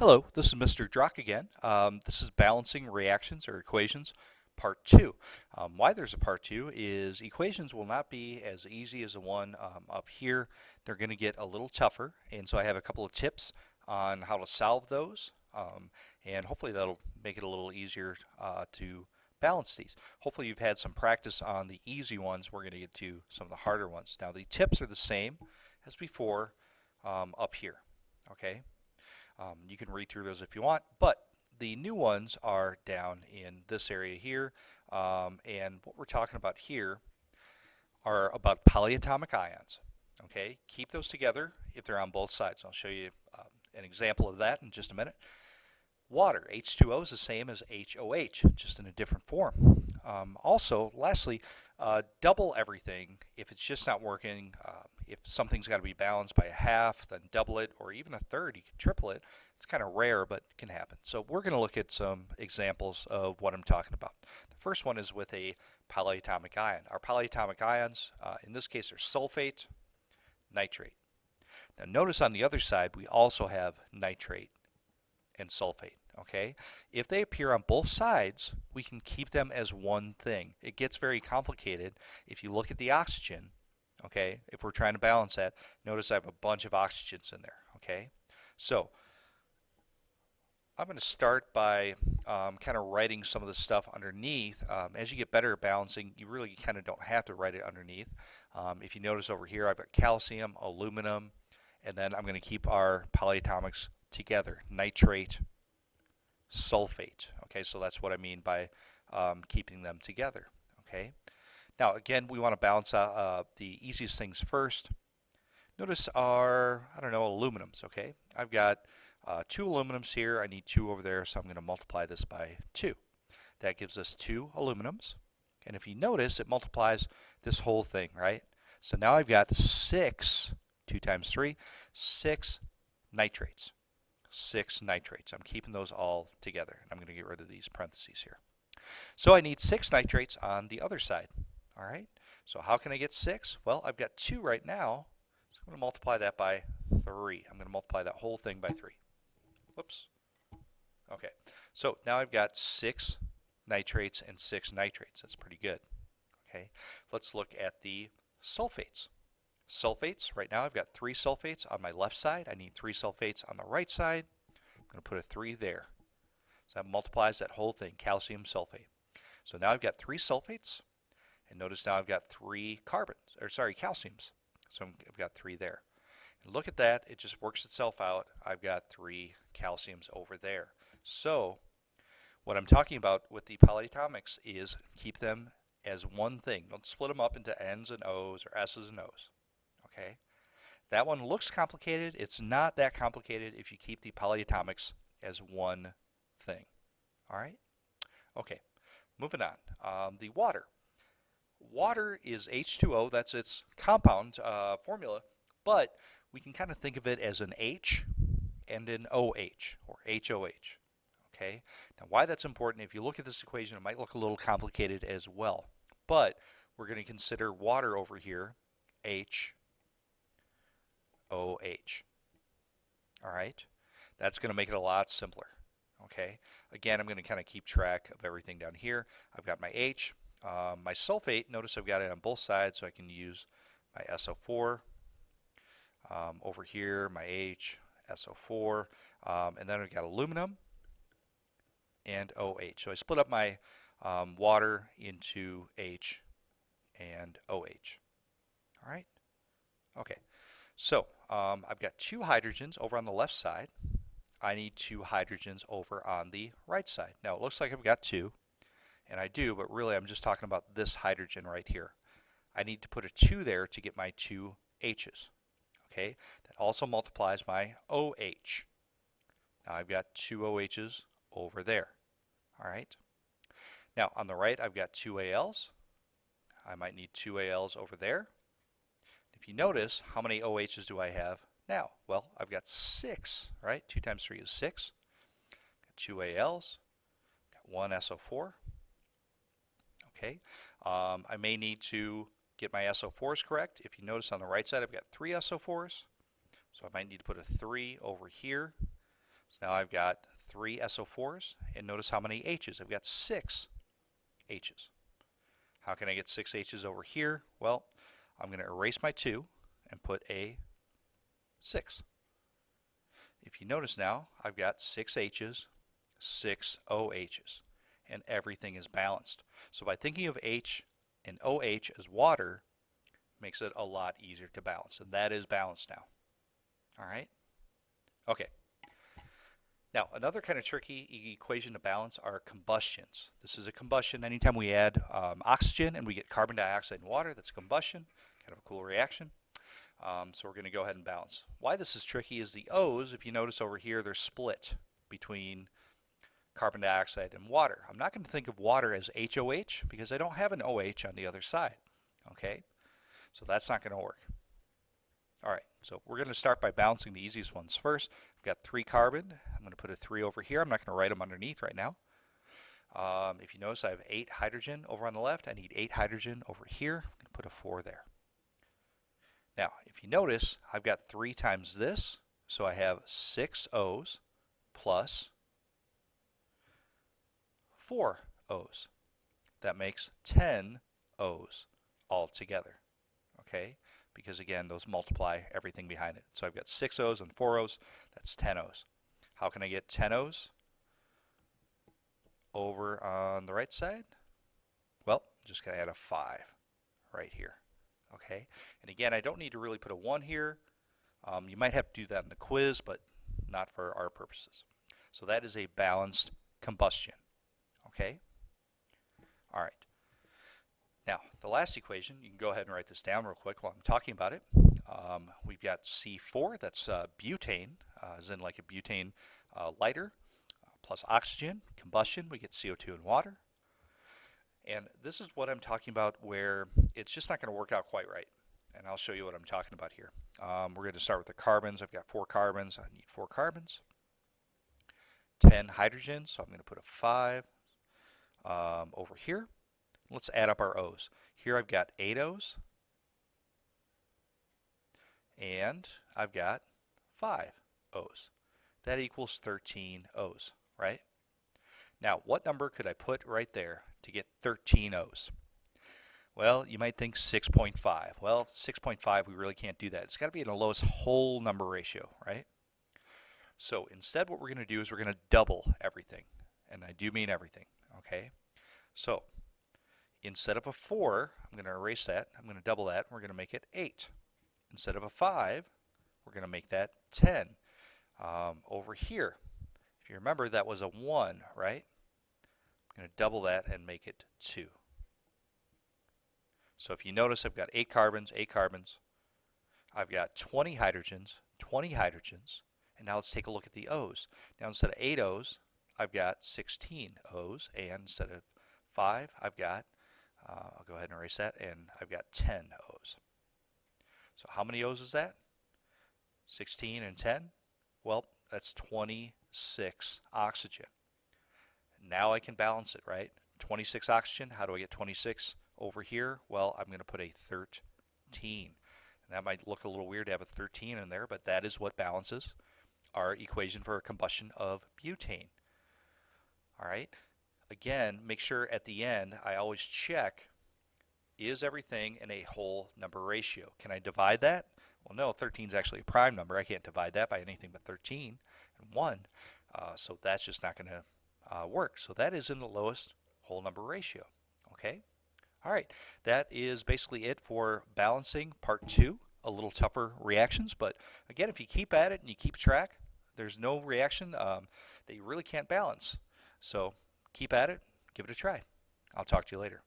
Hello, this is Mr. Drach again. This is balancing reactions or equations, part two. Why there's a part two is equations will not be as easy as the one up here. They're going to get a little tougher, and so I have a couple of tips on how to solve those, and hopefully that'll make it a little easier to balance these. Hopefully you've had some practice on the easy ones. We're going to get to some of the harder ones. Now the tips are the same as before up here, okay? You can read through those if you want, but the new ones are down in this area here. And what we're talking about here are about polyatomic ions. Okay, keep those together if they're on both sides. I'll show you an example of that in just a minute. Water, H2O, is the same as HOH, just in a different form. Also, lastly, double everything if it's just not working. If something's got to be balanced by a half, then double it, or even a third. You can triple it. It's kind of rare, but it can happen. So we're going to look at some examples of what I'm talking about. The first one is with a polyatomic ion. Our polyatomic ions, in this case, are sulfate, nitrate. Now notice on the other side, we also have nitrate and sulfate. Okay, if they appear on both sides, we can keep them as one thing. It gets very complicated if you look at the oxygen. Okay, if we're trying to balance that, notice I have a bunch of oxygens in there. Okay, so I'm going to start by kind of writing some of the stuff underneath. As you get better at balancing, you really kind of don't have to write it underneath. If you notice over here, I've got calcium, aluminum, and then I'm going to keep our polyatomics together, nitrate, sulfate. Okay, so that's what I mean by keeping them together. Okay, now again, we want to balance out the easiest things first. Notice our, I don't know, aluminums. Okay, I've got 2 aluminums here. I need 2 over there, so I'm going to multiply this by 2. That gives us 2 aluminums. And if you notice, it multiplies this whole thing, right? So now I've got 6, 2 times 3, 6 nitrates. 6 nitrates. I'm keeping those all together. I'm going to get rid of these parentheses here. So I need 6 nitrates on the other side. All right. So how can I get 6? Well, I've got 2 right now. So I'm going to multiply that by 3. I'm going to multiply that whole thing by 3. Whoops. Okay. So now I've got 6 nitrates and 6 nitrates. That's pretty good. Okay. Let's look at the sulfates. Sulfates, right now I've got 3 sulfates on my left side. I need 3 sulfates on the right side. I'm going to put a 3 there. So that multiplies that whole thing, calcium sulfate. So now I've got 3 sulfates, and notice now I've got 3 calciums. So I've got 3 there. And look at that, it just works itself out. I've got 3 calciums over there. So what I'm talking about with the polyatomics is keep them as one thing. Don't split them up into N's and O's or S's and O's. Okay, that one looks complicated. It's not that complicated if you keep the polyatomics as one thing. All right. Okay, moving on. The water. Water is H2O. That's its compound formula, but we can kind of think of it as an H and an OH or HOH. Okay. Now, why that's important? If you look at this equation, it might look a little complicated as well, but we're going to consider water over here, H. OH. All right, that's going to make it a lot simpler. Okay, again, I'm going to kind of keep track of everything down here. I've got my H, my sulfate. Notice I've got it on both sides, so I can use my SO4. Over here, my H, SO4, and then I've got aluminum and OH. So I split up my water into H and OH. All right. Okay. So I've got 2 hydrogens over on the left side. I need 2 hydrogens over on the right side. Now it looks like I've got 2, and I do, but really I'm just talking about this hydrogen right here. I need to put a 2 there to get my 2 H's. Okay, that also multiplies my OH. Now I've got 2 OH's over there. All right. Now on the right I've got 2 AL's. I might need 2 AL's over there. If you notice, how many OH's do I have now? Well, I've got 6, right? 2 times 3 is 6. Got 2 AL's, got 1 SO4. Okay, I may need to get my SO4s correct. If you notice on the right side, I've got 3 SO4s. So I might need to put a 3 over here. So now I've got 3 SO4s, and notice how many H's. I've got 6 H's. How can I get 6 H's over here? Well, I'm going to erase my 2 and put a 6. If you notice now, I've got 6 H's, 6 OH's, and everything is balanced. So by thinking of H and OH as water, makes it a lot easier to balance, and that is balanced now. All right? Okay. Now, another kind of tricky equation to balance are combustions. This is a combustion. Anytime we add oxygen and we get carbon dioxide and water, that's combustion. Kind of a cool reaction. So we're going to go ahead and balance. Why this is tricky is the O's, if you notice over here, they're split between carbon dioxide and water. I'm not going to think of water as HOH because I don't have an OH on the other side. Okay? So that's not going to work. All right, so we're going to start by balancing the easiest ones first. I've got 3 carbon. I'm going to put a 3 over here. I'm not going to write them underneath right now. If you notice, I have 8 hydrogen over on the left. I need 8 hydrogen over here. I'm going to put a 4 there. Now, if you notice, I've got 3 times this, so I have 6 O's plus 4 O's. That makes 10 O's altogether. Okay? Because again, those multiply everything behind it. So I've got 6 O's and 4 O's, that's 10 O's. How can I get 10 O's over on the right side? Well, just going to add a 5 right here. Okay, and again, I don't need to really put a 1 here. You might have to do that in the quiz, but not for our purposes. So that is a balanced combustion. Okay, all right. Now, the last equation, you can go ahead and write this down real quick while I'm talking about it. We've got C4, that's butane, as in like a butane lighter, plus oxygen, combustion, we get CO2 and water. And this is what I'm talking about where it's just not going to work out quite right. And I'll show you what I'm talking about here. We're going to start with the carbons. I've got 4 carbons. I need 4 carbons. 10 hydrogens, so I'm going to put a 5 over here. Let's add up our O's. Here I've got 8 O's. And I've got 5 O's. That equals 13 O's, right? Now, what number could I put right there to get 13 O's? Well, you might think 6.5. Well, 6.5, we really can't do that. It's got to be in the lowest whole number ratio, right? So instead, what we're going to do is we're going to double everything. And I do mean everything, okay? So instead of a 4, I'm going to erase that. I'm going to double that. We're going to make it 8. Instead of a 5, we're going to make that 10. Over here, if you remember, that was a 1, right? I'm going to double that and make it 2. So if you notice, I've got 8 carbons, 8 carbons. I've got 20 hydrogens, 20 hydrogens. And now let's take a look at the O's. Now instead of 8 O's, I've got 16 O's. And instead of 5, I've got, I'll go ahead and erase that, and I've got 10 O's. So how many O's is that? 16 and 10? Well, that's 26 oxygen. Now I can balance it, right? 26 oxygen, how do I get 26 over here? Well, I'm going to put a 13. And that might look a little weird to have a 13 in there, but that is what balances our equation for a combustion of butane. All right? Again, make sure at the end I always check, is everything in a whole number ratio? Can I divide that? Well, no, 13 is actually a prime number. I can't divide that by anything but 13 and 1. So that's just not going to work. So that is in the lowest whole number ratio. Okay? All right. That is basically it for balancing part 2. A little tougher reactions. But again, if you keep at it and you keep track, there's no reaction that you really can't balance. So keep at it. Give it a try. I'll talk to you later.